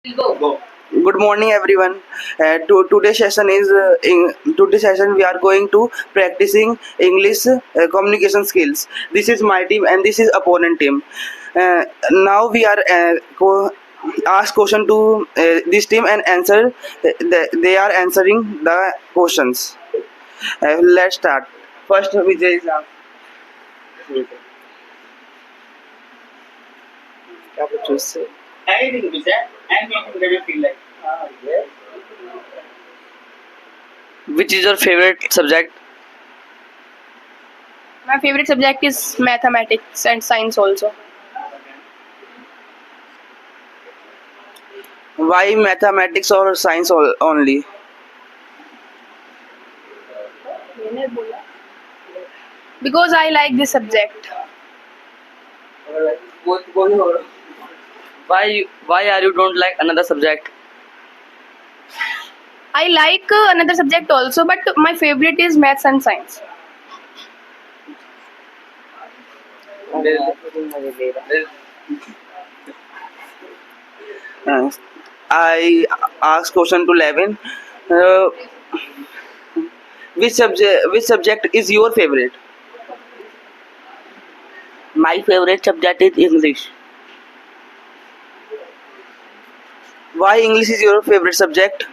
Go. Good morning, everyone. Today's session is in today's session we are going to practicing English communication skills. This is my team and this is opponent team. Now we are ask question to this team and answer. They are answering the questions. Let's start. First, Vijay is क्या पूछो इससे? Anything, Vijay. Anything that you feel like. Yes. Which is your favorite subject? My favorite subject is mathematics and science also. Why mathematics or science only? Because I like this subject. Why are you don't like another subject? I like another subject also, but my favorite is maths and science. I ask question to Levin. Uh, which subject is your favorite? My favorite subject is English. Why English is your favorite subject?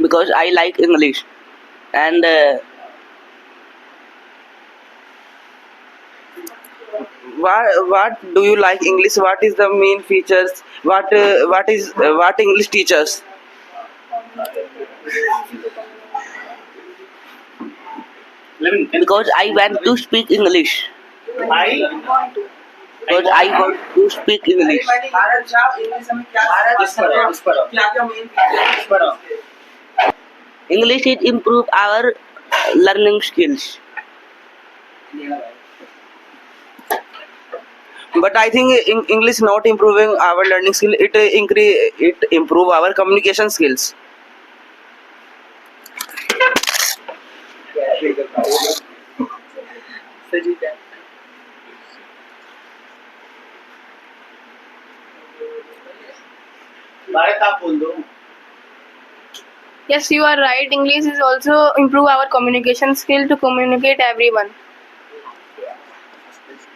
Because I like English. And what do you like English? What is the main features? What English teaches? Because I want to speak English. I Because I want to speak English. English is improve our learning skills. But I think English not improving our learning skill. It improve our communication skills. Bharat आप बोल दो. Yes, you are right. English is also improve our communication skill to communicate everyone.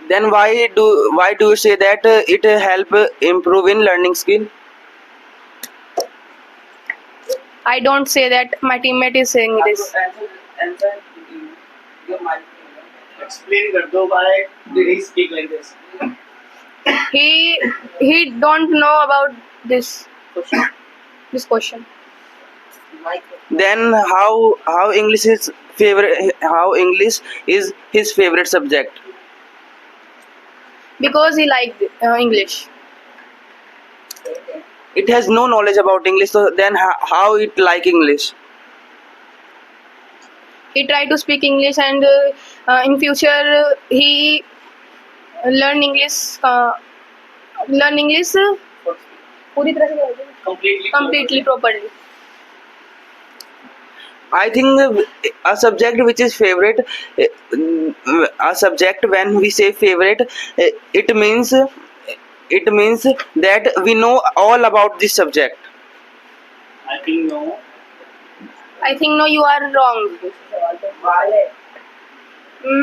Then why do you say that it help improve in learning skill? I don't say that. My teammate is saying this. Explain कर दो. Why did he speak like this? He don't know about this question. Then how English is his favorite subject? Because he liked English. It has no knowledge about English, so then how it like English? He tried to speak English, and in future he learn English. Learn English पूरी तरह से completely properly. I think a subject which is favorite, a subject when we say favorite, it means that we know all about this subject. I think no. I think no, you are wrong.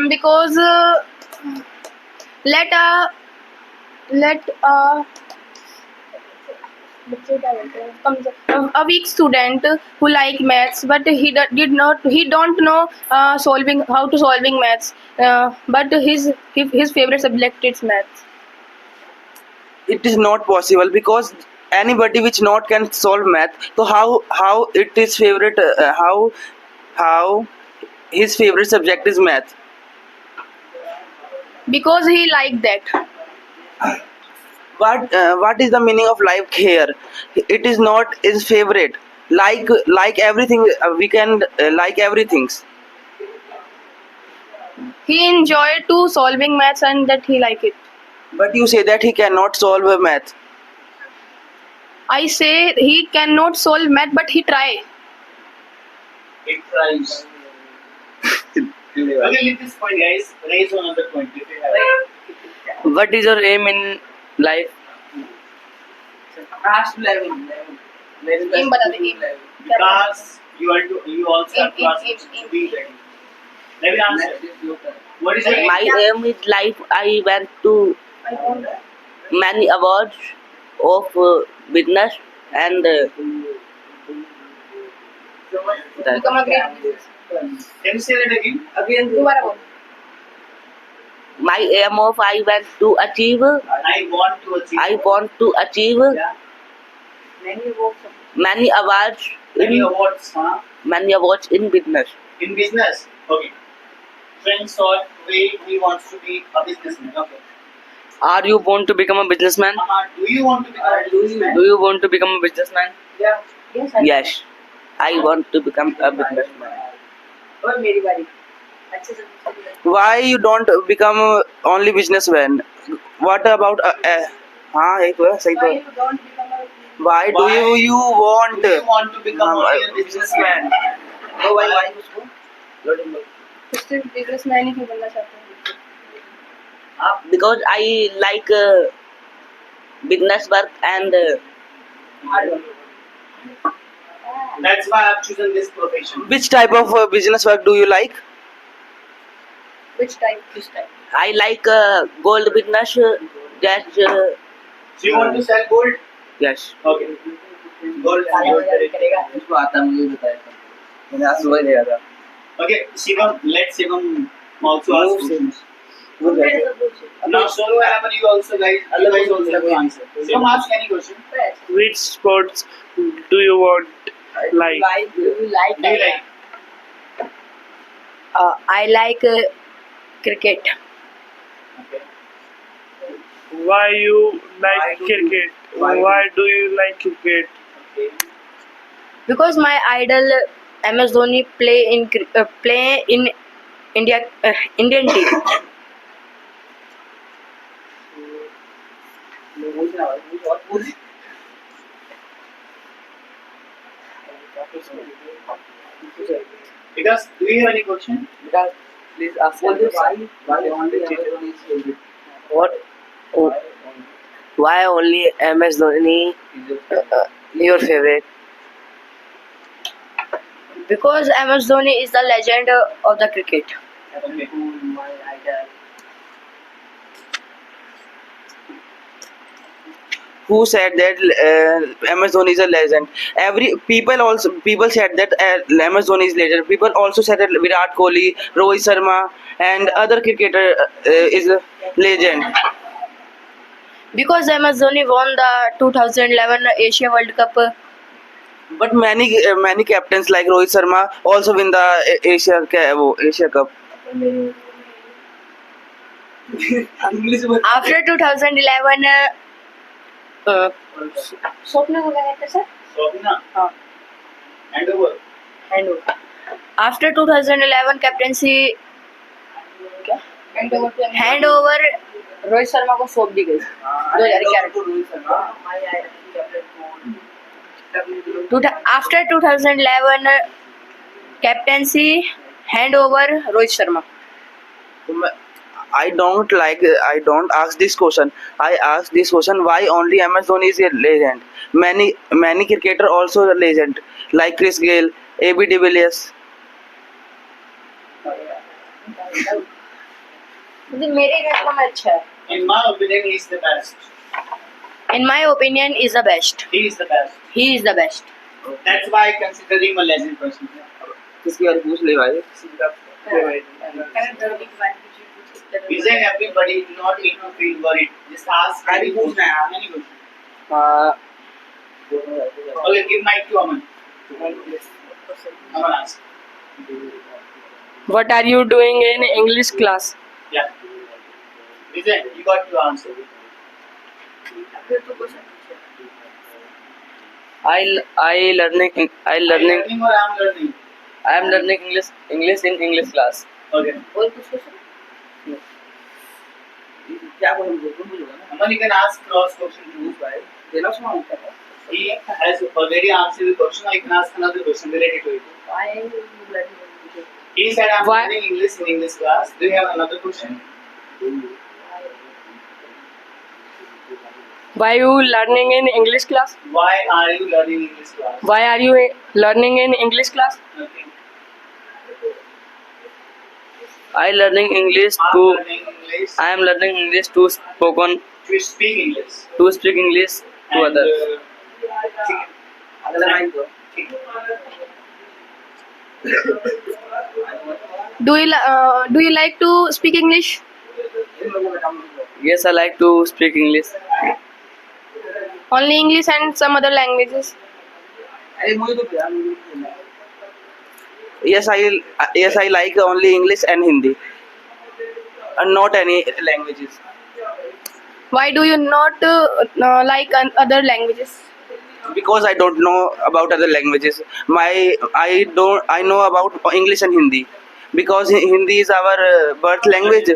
Because let a weak student who like maths, but he don't know solving how to solving maths, but his favorite subject is maths. It is not possible because anybody which not can solve math, so how it is favorite, how his favorite subject is math? Because he like that. What is the meaning of like here? It is not his favorite. Like everything, we can like everything. He enjoyed to solving maths and that he like it. But you say that he cannot solve a math. I say he cannot solve math, but he try. It tries. Okay, leave this point, guys. Raise another point. If you have. What is your aim in life? Ask 11. Aim बता दे aim. Because you also have to Aim, ask aim, questions. aim, Be aim. ready. Let me answer. What is your aim? My aim is life. I went to I want many awards of business and that. become a great business. Can you say that again? दोबारा बोल. My aim of I went to achieve. I want to achieve. I want to achieve Yeah. many awards Many in awards, huh? many awards in business. In business. Okay. Friends thought he wants to be a businessman. Okay. Are you want to become a businessman? Do you want to become a businessman? Do you want to become a businessman? Yeah. Yes. Yes. I want to become a businessman. और मेरी बारी. अच्छे से पूछो. Why you don't become only businessman? What about हाँ एक तो है, सही तो Why है. you don't become a Why do you want? Do you want to become only a businessman? तो why उसको? businessman ही क्यों बनना चाहते हैं? Because I like business work and That's why I've chosen this profession. Which type of business work do you like? Which type? This type. I like gold business. That So you want to sell gold? yes. Okay. Gold. करेगा. उसको आता मुझे बताया. मैंने आज सुबह देखा था. Okay, Shivam, let Shivam also ask questions. Now, No. Sonu and Aman, you also guys also have to answer. Shivam, ask any question. Which sports do you want like? Do you like? Do you like? I like cricket. Okay. Why you like cricket? Why do you like cricket? Okay. Because my idol MS Dhoni play in India Indian team. Because do you have any question? Please ask why only What? Why only MS Dhoni your favorite? Because MS Dhoni is the legend of the cricket. Okay. who said that MS Dhoni is a legend? Every people said that MS Dhoni is legend. People also said that Virat Kohli, Rohit Sharma, and other cricketer is a legend. Because MS Dhoni won the 2011 Asia World Cup. But many captains like Rohit Sharma also win the Asia Cup. After 2011, स्वप्न को क्या कहते हैं sir? Swapna, हाँ. hand over. After 2011 captaincy hand over Rohit Sharma को सौंप दी गई 2011. After 2011 captaincy hand over Rohit Sharma. I don't ask this question. I ask this question why only MS Dhoni is a legend. Many cricketer also a legend like Chris Gayle, AB de Villiers. मेरे कहने में अच्छा है. In my opinion, he is the best. In my opinion, is the best. He is the best. He is the best. That's why I consider him a legend person. किसकी बारे पूछ ले भाई. Vijay, everybody do not need to feel worried. Just ask any question. Any question. Okay, give mic to Aman. Aman ask. What are you doing in English class? Yeah. Vijay, you got to answer. I learning Are you learning or I am learning? I am learning English in English class. Okay. क्या बोलूँ Aman, you can ask cross question too. देना सुना He has already answered the question. I can ask another question related to it. He said I'm Why- learning English in English class. Do you have another question? Why you learning in English class? Why are you learning English class? Why are you learning in English class? Okay. I learning English I'm to. learning English I am learning English to spoken to speak English. to speak English to And, others. ठीक है. ठीक है. Do you like to speak English? Yes, I like to speak English. Only English and some other languages. Yes, I like only English and Hindi, and not any languages. Why do you not like other languages? Because I don't know about other languages. I know about English and Hindi. Because Hindi is our birth language,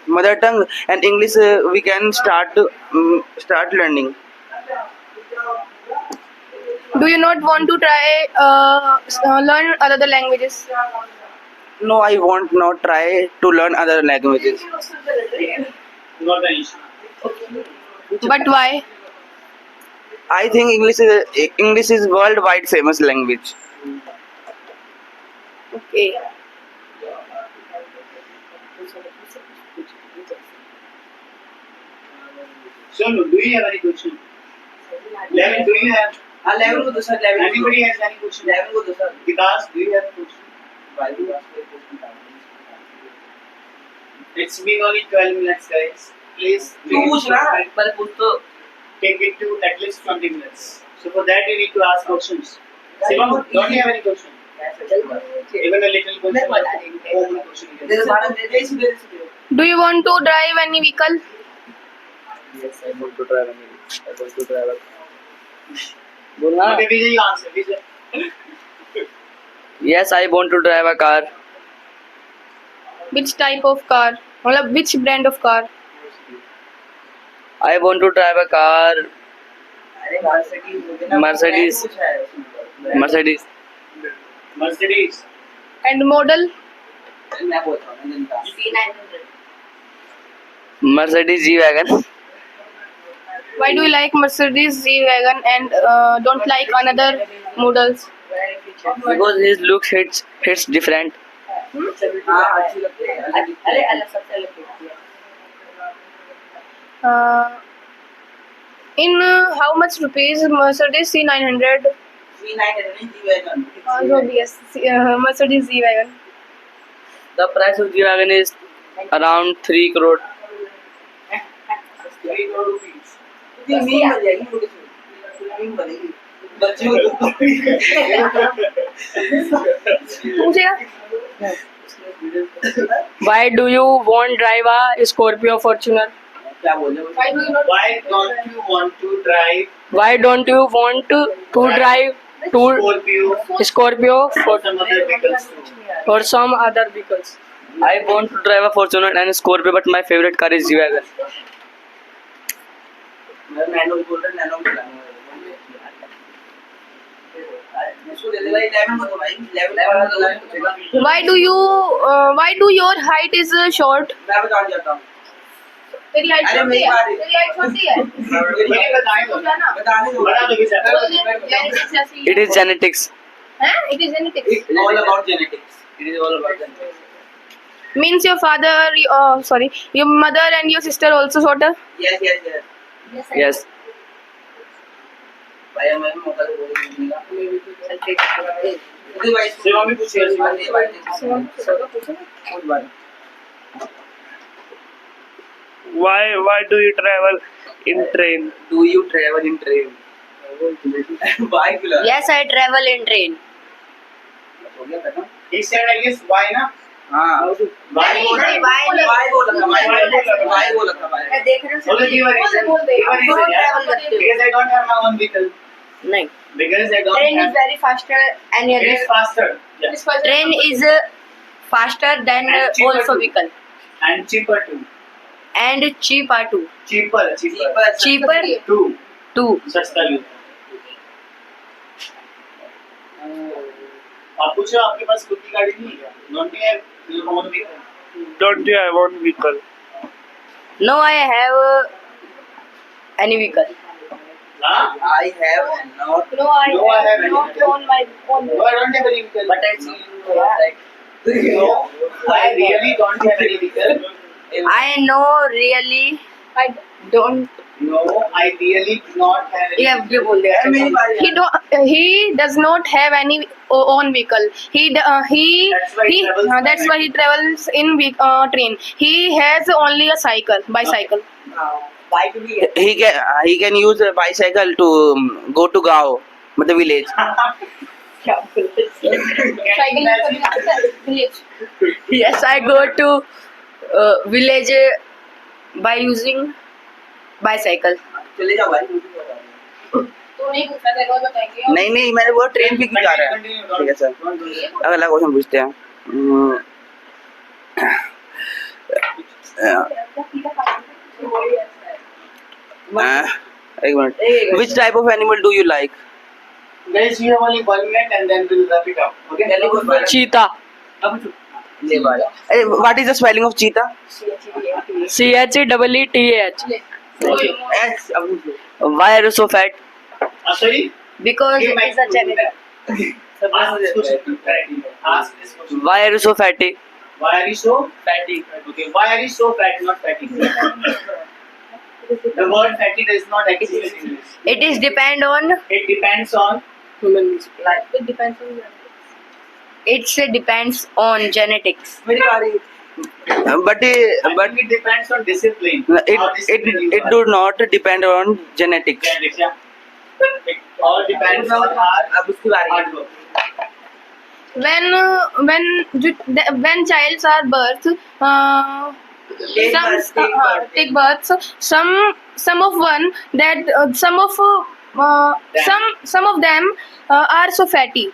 mother tongue, and English we can start learning. Do you not want to try learn other languages? No, I want not try to learn other languages. Not an issue. But why? I think English is worldwide famous language. Okay. So, do you have any question? Levin, do you have? Anybody has any question? Vikas, do you have a question? It's been only 12 minutes, guys. Please take it to at least 20 minutes. So for that you need to ask questions. Shivam, don't you have any question? Even a little question. Common question you can say. Do you want to drive any vehicle? Yes, I want to travel. Okay, Vijay, you answer. Vijay. Yes, I want to drive a car. Which type of car? मतलब which brand of car? I want to drive a car. Mercedes. Mercedes. Mercedes. And model? Mercedes G-Wagon. Why do you like Mercedes G-Wagon and don't like another models? Because his look hits different. In how much rupees Mercedes C900? Yes, Mercedes G-Wagon. The price of G-Wagon is around 3 crore. 3 crore rupees. पूछेगा? Why do you want drive a Scorpio Fortuner? Why do you not? Why don't you want to drive Why don't you want to drive to Scorpio Scorpio or some other vehicles too? or some other vehicles? I want to drive a Fortuner and a Scorpio, but my favorite car is G-Wagon. Why do your height is short? तेरी height छोटी है? तेरी height छोटी है? मैंने बताया तो। बता दो किसे? Genetics ऐसी है। It is genetics. हैं? It is genetics. All about genetics. It is all about genetics. Means your your mother and your sister also shorter? Yes. Shivam भी पूछिए। Why do you travel in train? Do you travel in train? Why? Yes, I travel in train. He said, I guess, why ना? हाँ. Why Why? बोला था. बोलो give a reason. Give a reason, yeah. Because I don't have my own vehicle. No. Because I don't Train is have. very faster and It is faster. Yeah. train is faster than And cheaper also too. vehicle And cheaper too. and cheaper too. Cheaper. Cheaper Too. too. सस्ता भी. आप पूछो आपके पास खुद की गाड़ी नहीं है क्या? Don't you have your own vehicle? Don't you have one vehicle? No, I have any vehicle. Huh? I have not. No, I No, I have not any. on my own. No, I don't have any vehicle. But I see you like. No, I really don't have any vehicle. I know really I don't. No, I really do not have any. Yeah, ये बोल दिया. he does not have any own vehicle. That's why he travels by that's why he travels in train. He has only a cycle, bicycle. He can use a bicycle to go to Gao, the village. Cycle village. Yes, I go to village by using bicycle. चले जाओ भाई. तू नहीं पूछा तेरे को बताएंगे. नहीं नहीं मैंने वो ट्रेन भी जा रहा है. ठीक है सर. अगला क्वेश्चन पूछते हैं. एक minute. Which type of animal do you like? Guys, you have only 1 minute and then we'll wrap it up. Okay? Cheetah. What is the spelling of cheetah? CHEETAH. S. Why are you so fat? Sorry? Because Give my it's a genetic. Ask this question. Ask this question. Why are you so fatty? Why are you so fatty? Okay, why are you so fat, not fatty? The word fatty does not exist in English. It is depend on It depends on human life. It depends on you. It depends on genetics. but it depends on discipline. How disciplined you it are. do not depend on genetics. Genetics, yeah. It all depends on our hard work. When childs are birth, take birth. Some of one that some of them are so fatty.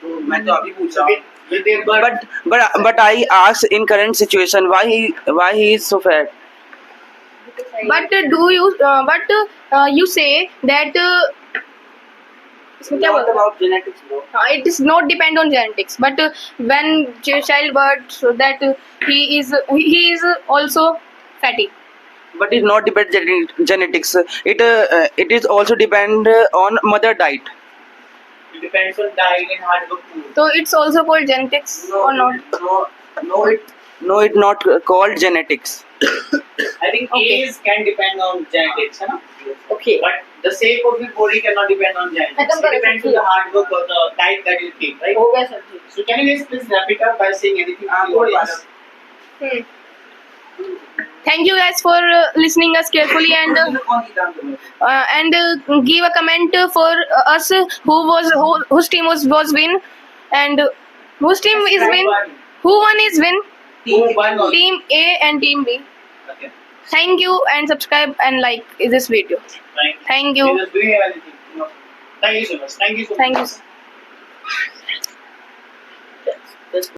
मैं तो अभी पूछ रहा हूँ. With their birth. But I ask in current situation why he is so fat. But you say that इसमें क्या What बोलते हैं? about genetics, bro? It is not depend on genetics, but when child birth, so that he is also fatty. But it not depend genetics. It is also depend on mother diet. It depends on diet and hard work too. So it's also called genetics or not? No, it not called genetics. I think Okay. age can depend on genetics, है ना? Okay. But the shape of your body cannot depend on genetics. It depends on the hard work or the diet that you take, right? हो गया sir ji. So can you guys please wrap it up by saying anything to the audience? Thank you guys for listening us carefully and give a comment for us whose team was win and whose team is win. Who won is win? Who won or- Team A and Team B. Okay. Thank you and subscribe and like this video. Right. Thank you. Do you have anything? No. Thank you so much. Thank you so much. Thank you.